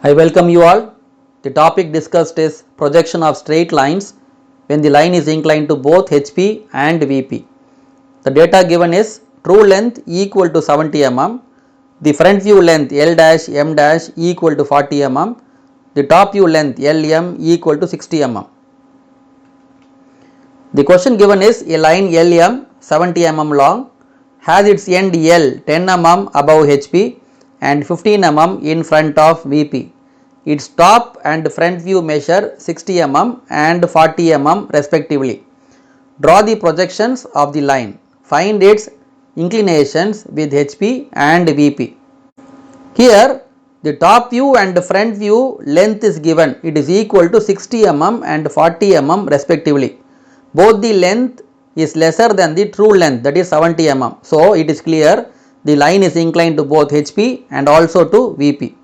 I welcome you all. The topic discussed is projection of straight lines when the line is inclined to both HP and VP. The data given is true length equal to 70 mm, the front view length L dash M dash equal to 40 mm, the top view length LM equal to 60 mm. The question given is a line LM 70 mm long has its end L 10 mm above HP and 15 mm in front of VP. Its top and front view measure 60 mm and 40 mm respectively. Draw the projections of the line. Find its inclinations with HP and VP. Here the top view and front view length is given. It is equal to 60 mm and 40 mm respectively. Both the length is lesser than the true length, that is 70 mm. So it is clear the line is inclined to both HP and also to VP.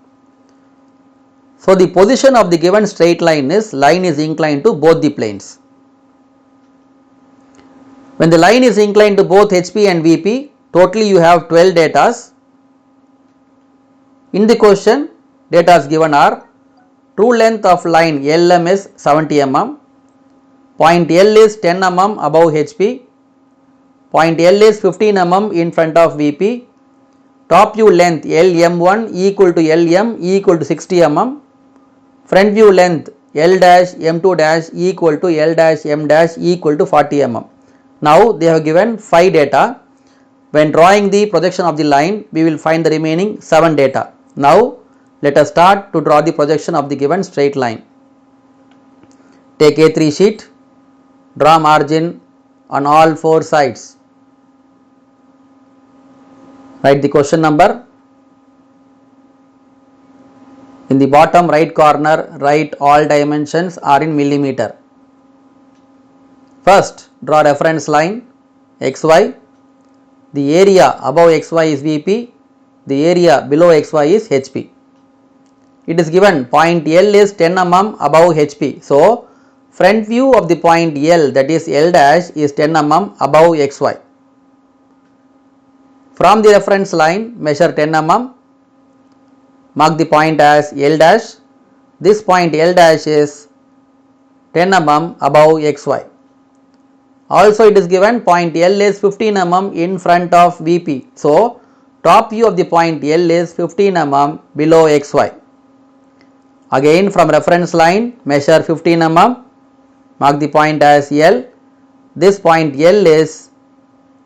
So the position of the given straight line is inclined to both the planes. When the line is inclined to both HP and VP, totally you have 12 datas. In the question, datas given are true length of line LM is 70 mm, point L is 10 mm above HP, point L is 15 mm in front of VP, top view length LM1 equal to LM equal to 60 mm, front view length L dash M2 dash equal to L dash M dash equal to 40 mm. Now they have given 5 data. When drawing the projection of the line, we will find the remaining 7 data. Now let us start to draw the projection of the given straight line. Take A3 sheet, draw margin on all 4 sides. Write the question number. In the bottom right corner, write all dimensions are in millimeter. First, draw reference line XY. The area above XY is VP. The area below XY is HP. It is given point L is 10 mm above HP. So, front view of the point L, that is L dash, is 10 mm above XY. From the reference line, measure 10 mm. Mark the point as L dash. This point L dash is 10 mm above XY. Also it is given point L is 15 mm in front of VP. So top view of the point L is 15 mm below XY. Again from reference line measure 15 mm. Mark the point as L. This point L is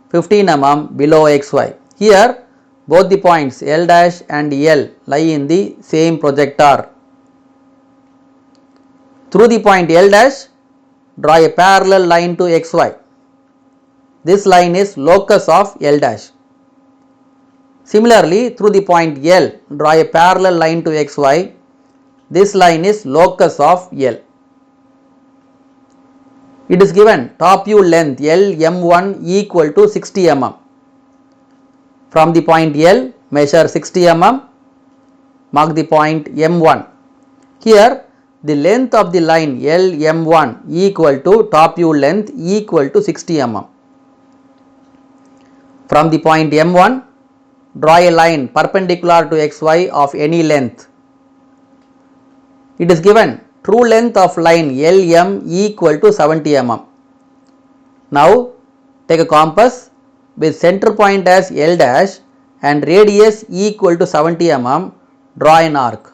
15 mm below XY. Here both the points L dash and L lie in the same projector. Through the point L dash, draw a parallel line to XY. This line is locus of L dash. Similarly, through the point L, draw a parallel line to XY. This line is locus of L. It is given top view length LM1 equal to 60 mm. From the point L, measure 60 mm, mark the point M1. Here, the length of the line LM1 equal to top view length equal to 60 mm. From the point M1, draw a line perpendicular to XY of any length. It is given true length of line LM equal to 70 mm. Now, take a compass with center point as L dash and radius equal to 70 mm, draw an arc.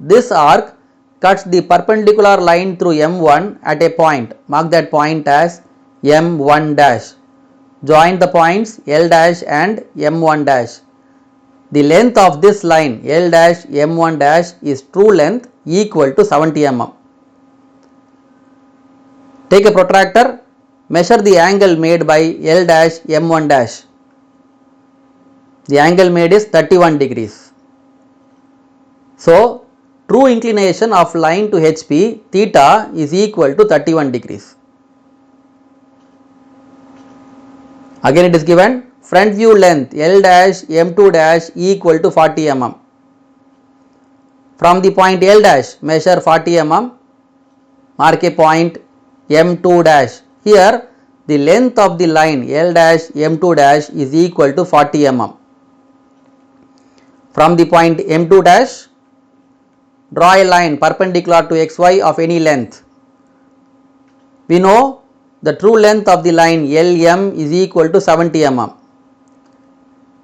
This arc cuts the perpendicular line through M1 at a point. Mark that point as M1 dash. Join the points L dash and M1 dash. The length of this line L dash M1 dash is true length equal to 70 mm. Take a protractor. Measure the angle made by L dash M1 dash. The angle made is 31 degrees. So, true inclination of line to HP theta is equal to 31 degrees. Again it is given front view length L dash M2 dash equal to 40 mm. From the point L dash measure 40 mm. Mark a point M2 dash. Here the length of the line L dash M2 dash is equal to 40 mm. From the point M2 dash draw a line perpendicular to xy of any length. We know the true length of the line LM is equal to 70 mm.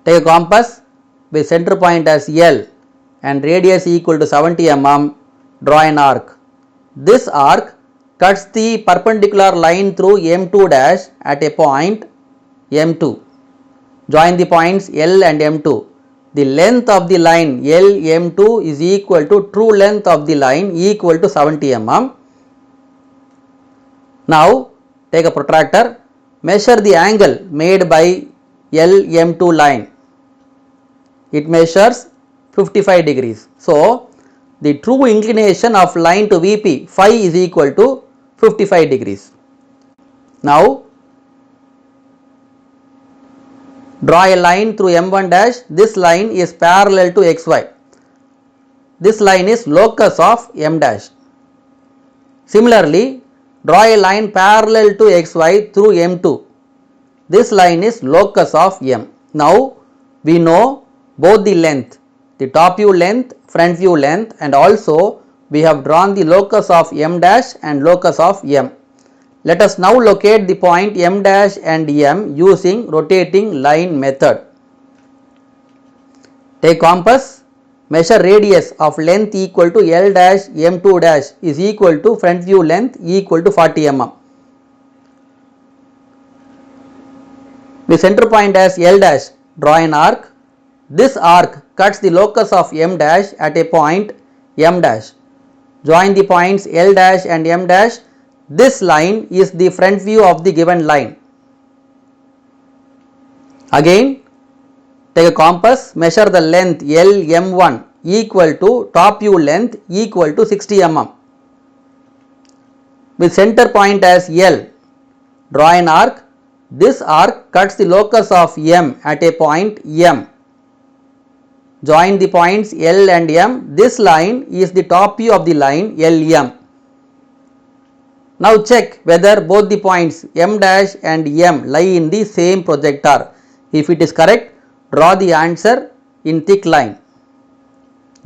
Take a compass with center point as L and radius equal to 70 mm. Draw an arc. This arc cuts the perpendicular line through M2 dash at a point M2. Join the points L and M2. The length of the line LM2 is equal to true length of the line equal to 70 mm. Now take a protractor, measure the angle made by LM2 line. It measures 55 degrees. So the true inclination of line to VP phi is equal to 55 degrees. Now draw a line through M1 dash. This line is parallel to XY. This line is locus of M dash. Similarly, draw a line parallel to XY through M2. This line is locus of M. Now we know both the length, the top view length, front view length, and also we have drawn the locus of M dash and locus of M. Let us now locate the point M dash and M using rotating line method. Take compass, measure radius of length equal to L dash M2 dash is equal to front view length equal to 40 mm. With center point as L dash, draw an arc. This arc cuts the locus of M dash at a point M dash. Join the points L dash and M dash. This line is the front view of the given line. Again, take a compass, measure the length LM1 equal to top view length equal to 60 mm. With center point as L, draw an arc. This arc cuts the locus of M at a point M. Join the points L and M. This line is the top view of the line LM. Now check whether both the points M dash and M lie in the same projector. If it is correct, draw the answer in thick line.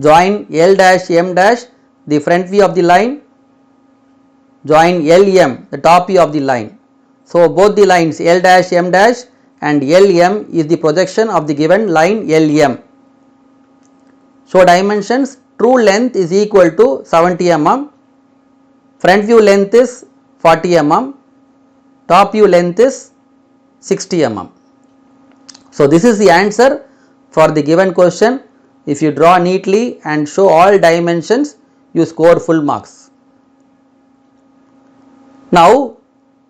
Join L dash M dash, the front view of the line. Join LM, the top view of the line. So both the lines L dash M dash and LM is the projection of the given line LM. So dimensions, true length is equal to 70 mm. Front view length is 40 mm, top view length is 60 mm. So this is the answer for the given question. If you draw neatly and show all dimensions, you score full marks. Now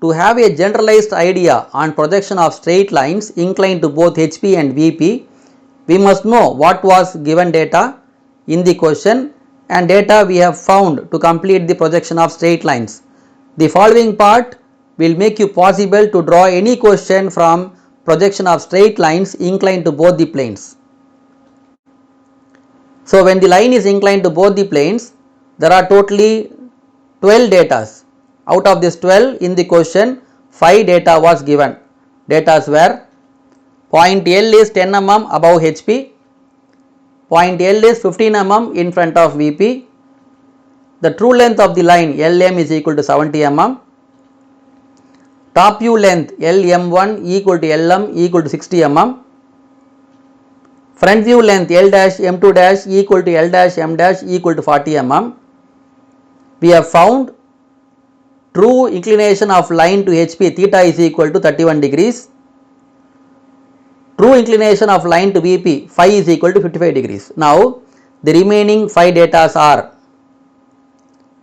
to have a generalized idea on projection of straight lines inclined to both HP and VP, we must know what was given data in the question and data we have found to complete the projection of straight lines. The following part will make you possible to draw any question from projection of straight lines inclined to both the planes. So when the line is inclined to both the planes, there are totally 12 datas. Out of this 12 in the question, 5 data was given. Datas were point L is 10 mm above HP, point L is 15 mm in front of VP, the true length of the line LM is equal to 70 mm, top view length LM1 equal to LM equal to 60 mm, front view length L dash M2 dash equal to L dash M dash equal to 40 mm. We have found true inclination of line to HP theta is equal to 31 degrees. True inclination of line to VP phi is equal to 55 degrees. Now the remaining 5 datas are,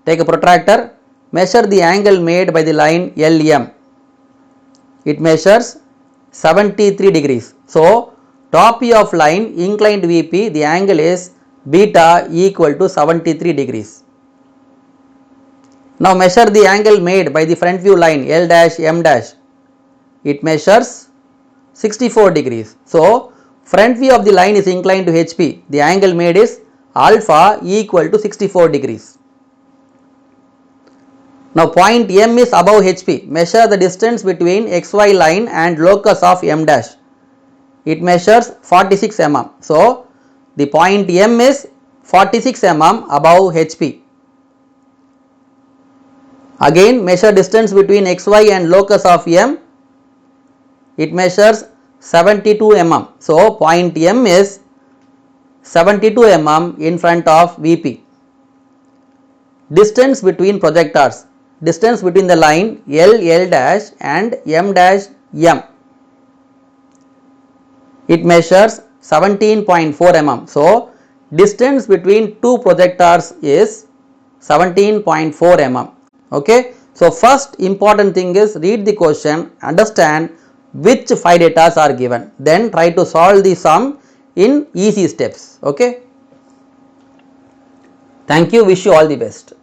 take a protractor, measure the angle made by the line LM. It measures 73 degrees. So top view of line inclined VP, the angle is beta equal to 73 degrees. Now measure the angle made by the front view line L dash M dash. It measures 64 degrees. So front view of the line is inclined to HP. The angle made is alpha equal to 64 degrees. Now point M is above HP. Measure the distance between XY line and locus of M dash. It measures 46 mm. So the point M is 46 mm above HP. Again measure distance between xy and locus of M. It measures 72 mm. So point M is 72 mm in front of VP. Distance between projectors. Distance between the line L dash and M dash M. It measures 17.4 mm. So distance between two projectors is 17.4 mm. Okay. So first important thing is read the question, understand which 5 data are given, then try to solve the sum in easy steps. Okay. Thank you. Wish you all the best.